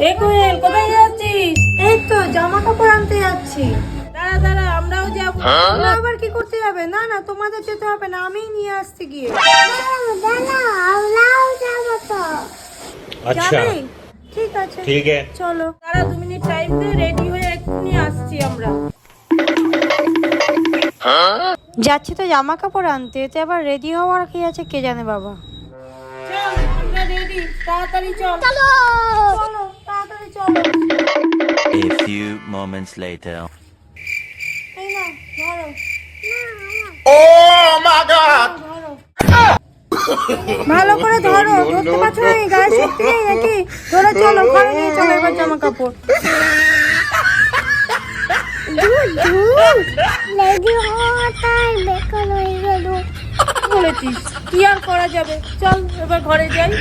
এ কোয়েল, কোথায় যাচ্ছিস? এই তো জামা কাপড় আনতে যাচ্ছি। দাঁড়া দাঁড়া, আমরাও যাবো। তোমরা আবার কি করতে যাবে? না না, তোমাদের যেতে হবে না, আমিই নিয়ে আসতে গিয়ে। अच्छा যাবে? ঠিক আছে, ठीक है। চলো। দাঁড়া 2 মিনিট টাইম দে, রেডি হয়ে এক্ষুনি আসছি আমরা। যাচ্ছি তো জামা কাপড় আনতে, এতে আবার রেডি হওয়ার কি আছে কে জানে বাবা। চল, আমরা রেডি, তাড়াতাড়ি চল। চলো তাড়াতাড়ি চলো। A few moments later. এই না, ধরো। ধরো। ভালো করে ধরো, ধরতে পারছো না? গায়ে শক্তি নেই নাকি? ধরে চলো, ঘরে নিয়ে চলো এবার জামা কাপড়। বলেছিস, কি আর করা যাবে, চল এবার ঘরে যাই।